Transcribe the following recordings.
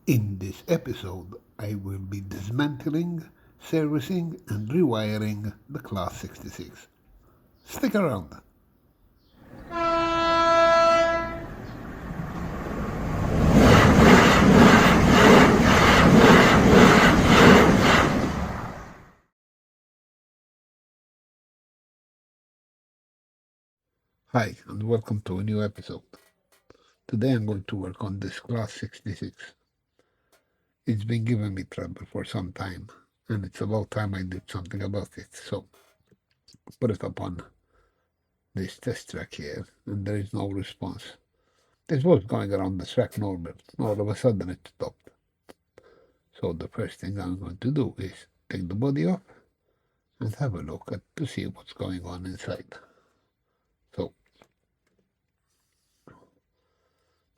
In this episode, I will be dismantling, servicing, and rewiring the Class 66. Stick around. Hi, and welcome to a new episode. Today I'm going to work on this Class 66. It's been giving me trouble for some time, and it's about time I did something about it. So, put it up on this test track here, and there is no response. This was going around the track normal. All of a sudden it stopped. So the first thing I'm going to do is take the body off and have a look at to see what's going on inside. So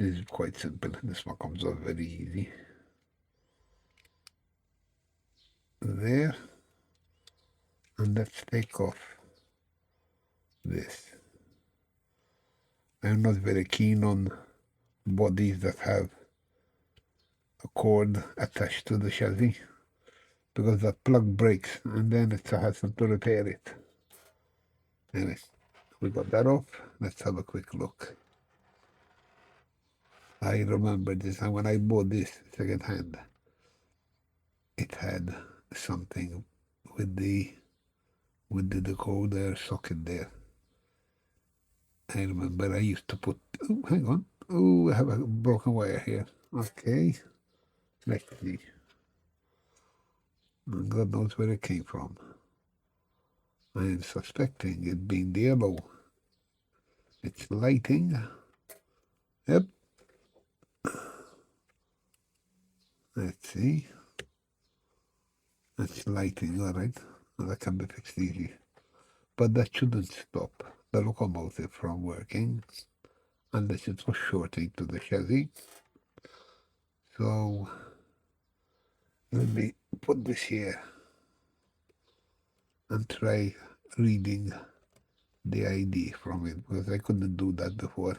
this is quite simple. This one comes off very easy. There. And let's take off this. I'm not very keen on bodies that have a cord attached to the chassis because that plug breaks and then it's a hassle to repair it. Anyway, we got that off. Let's have a quick look. I remember this, and when I bought this second hand, it had something with the decoder socket there. I remember I used to put, oh, hang on, oh, I have a broken wire here. Okay, let's see. And God knows where it came from. I am suspecting it being the yellow. It's lighting. Yep. Let's see. That's lighting, all right. Well, that can be fixed easy. But that shouldn't stop the locomotive from working unless it was shorting to the chassis. So let me put this here and try reading the ID from it because I couldn't do that before.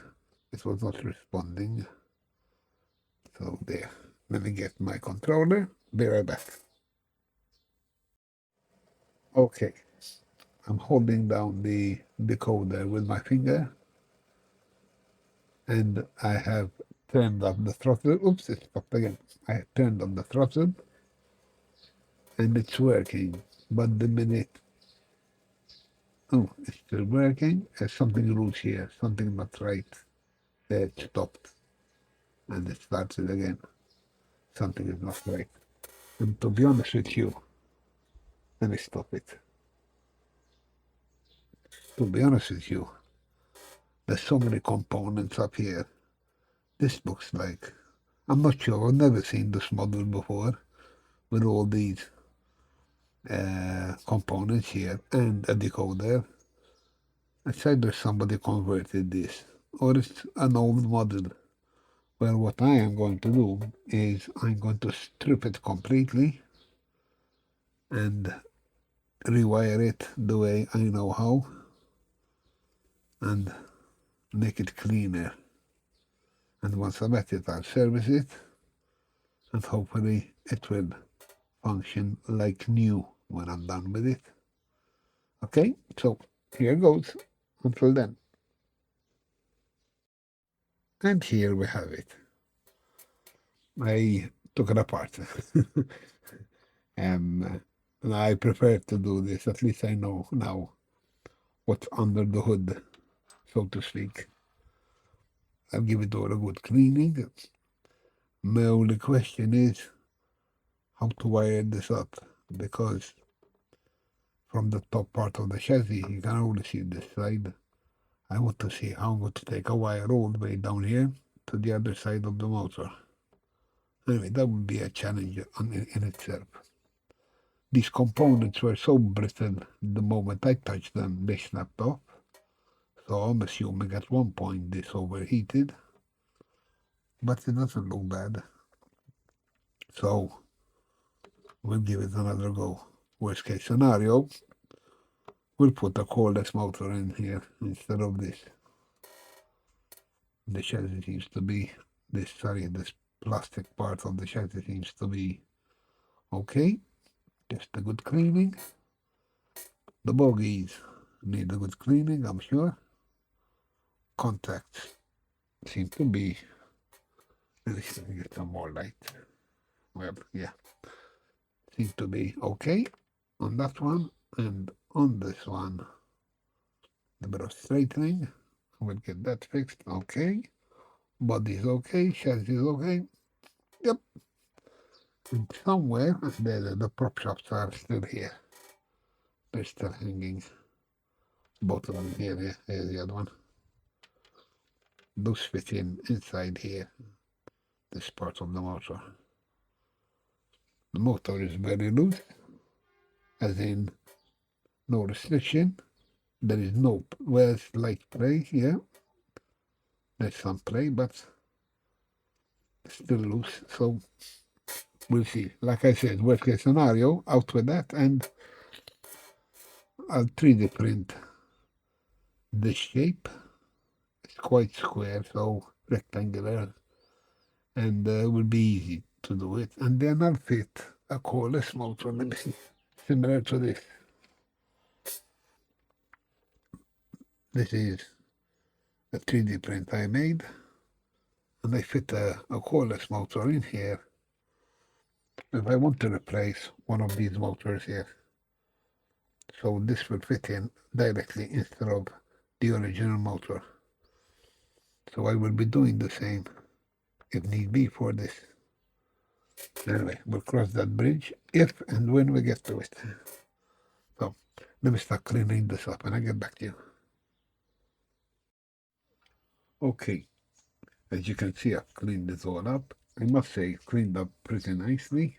It was not responding. So there. Let me get my controller. Be right back. Okay. I'm holding down the decoder with my finger and I have turned up the throttle. Oops, it stopped again. I have turned on the throttle and it's working. But the minute, oh, it's still working. There's something loose here, something not right. There it stopped and it started again. Something is not right. And to be honest with you, let me stop it. To be honest with you, there's so many components up here. This looks like, I'm not sure, I've never seen this model before with all these components here and a decoder. It's either somebody converted this or it's an old model. Well, what I am going to do is I'm going to strip it completely and rewire it the way I know how and make it cleaner. And once I'm at it, I'll service it and hopefully it will function like new when I'm done with it. Okay, so here goes. Until then. And here we have it. I took it apart. And I prefer to do this. At least I know now what's under the hood, so to speak. I'll give it all a good cleaning. My only question is how to wire this up, because from the top part of the chassis you can only see this side. I want to see how I'm going to take a wire all the way down here to the other side of the motor. Anyway, that would be a challenge in itself. These components were so brittle the moment I touched them, they snapped off. So I'm assuming at one point this overheated, but it doesn't look bad. So we'll give it another go. Worst case scenario, we'll put a cordless motor in here instead of this. The chassis seems to be this plastic part of the chassis seems to be okay. Just a good cleaning. The bogies need a good cleaning, I'm sure. Contacts seem to be, let me get some more light. Well, yeah, seem to be okay on that one, and on this one, the bit of straightening. We'll get that fixed. Okay. Body's okay. Chassis is okay. Yep. And somewhere the prop shops are still here. They're still hanging. Both of them here. Yeah. Here's the other one. Those fit in inside here. This part of the motor. The motor is very loose, as in no restriction. There is no, where's light play, yeah. There's some play, but still loose, so we'll see. Like I said, worst case scenario, out with that, and I'll 3D print this shape. It's quite square, so rectangular, and will be easy to do it. And then I'll fit a cordless motor, let me see, similar to this. This is a 3D print I made, and I fit a cordless motor in here if I want to replace one of these motors here. So this will fit in directly instead of the original motor. So I will be doing the same if need be for this. Anyway, we'll cross that bridge if and when we get to it. So let me start cleaning this up and I'll get back to you. Okay, as you can see, I've cleaned this all up. I must say it cleaned up pretty nicely.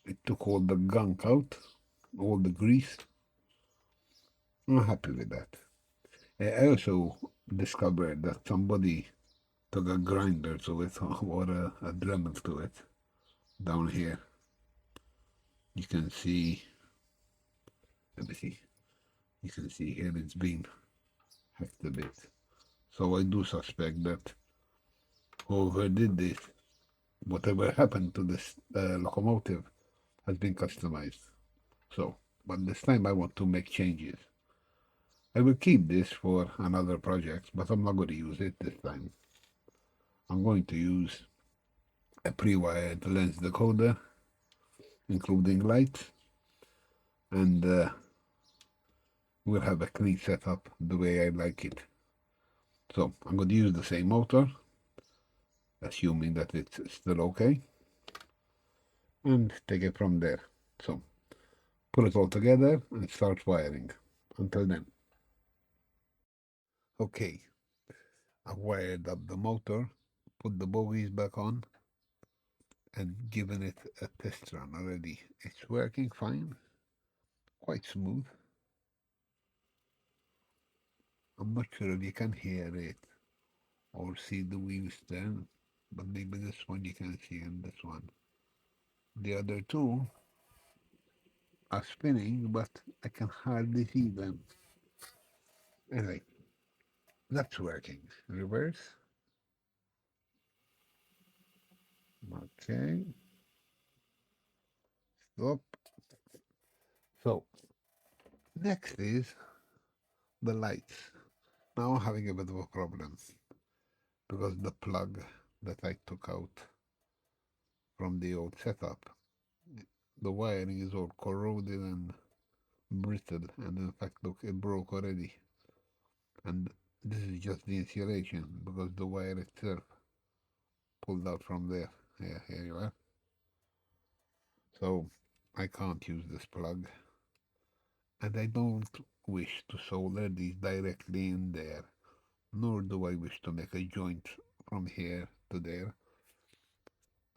It took all the gunk out, all the grease. I'm happy with that. I also discovered that somebody took a grinder to it or a Dremel to it down here. You can see, let me see, you can see here it's been hacked a bit. So I do suspect that whoever did this, whatever happened to this locomotive has been customized. So, but this time I want to make changes. I will keep this for another project, but I'm not going to use it this time. I'm going to use a pre-wired lens decoder, including lights, and we'll have a clean setup the way I like it. So I'm going to use the same motor, assuming that it's still okay, and take it from there. So put it all together and start wiring. Until then. Okay, I've wired up the motor, put the bogies back on, and given it a test run already. It's working fine, quite smooth. I'm not sure if you can hear it or see the wheels turn, but maybe this one you can see and this one. The other two are spinning, but I can hardly see them. Anyway, that's working. Reverse. Okay. Stop. So, next is the lights. Now I'm having a bit of a problem because the plug that I took out from the old setup, the wiring is all corroded and brittle, and in fact, look, it broke already. And this is just the insulation because the wire itself pulled out from there. Here you are. So I can't use this plug, and I don't wish to solder these directly in there, nor do I wish to make a joint from here to there.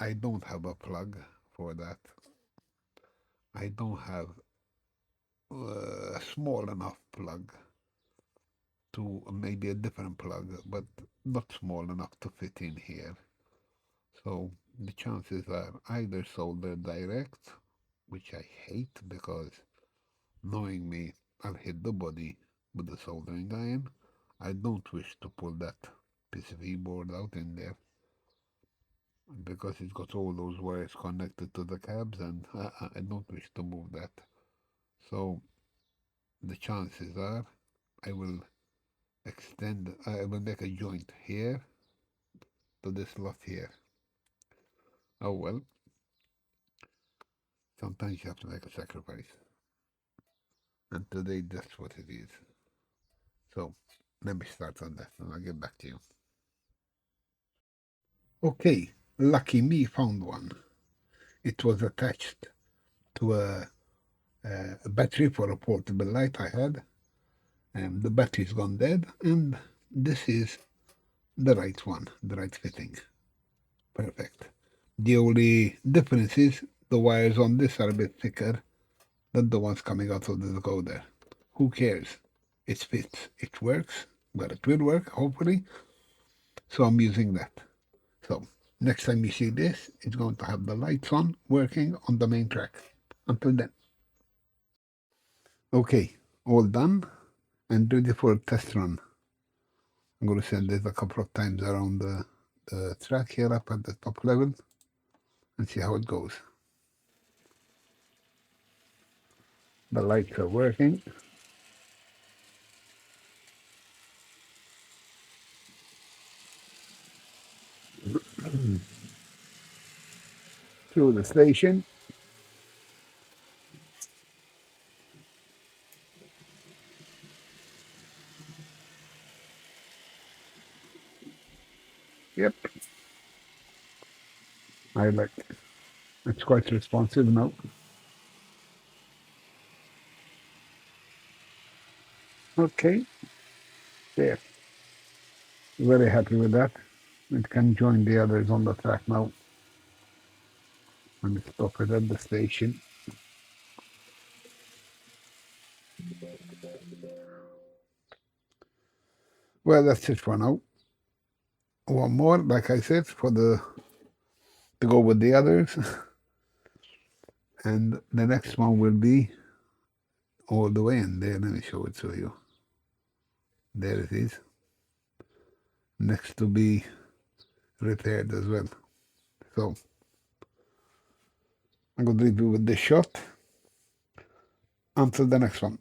I don't have a plug for that. I don't have a small enough plug to maybe a different plug, but not small enough to fit in here. So the chances are either solder direct, which I hate because knowing me, I'll hit the body with the soldering iron. I don't wish to pull that PCB board out in there. because it's got all those wires connected to the cabs, and I don't wish to move that. So the chances are I will make a joint here to this slot here. Oh well, sometimes you have to make a sacrifice. And today that's what it is. So let me start on that and I'll get back to you. Okay, lucky me, found one. It was attached to a battery for a portable light I had, and the battery's gone dead, and this is the right one, the right fitting. Perfect. The only difference is the wires on this are a bit thicker than the ones coming out of the decoder. Who cares? It fits, it works, well, it will work, hopefully. So I'm using that. So next time you see this, it's going to have the lights on, working on the main track. Until then. Okay, all done and ready for a test run. I'm going to send this a couple of times around the track here up at the top level and see how it goes. The lights are working. Through the station. Yep. I like it. It's quite responsive now. Okay. There. Very happy with that. It can join the others on the track now. Let me stop it at the station. Well, that's it for now. One more, like I said, to go with the others. And the next one will be all the way in there. Let me show it to you. There it is. Next to be repaired as well. So I'm going to leave you with this shot. Until the next one.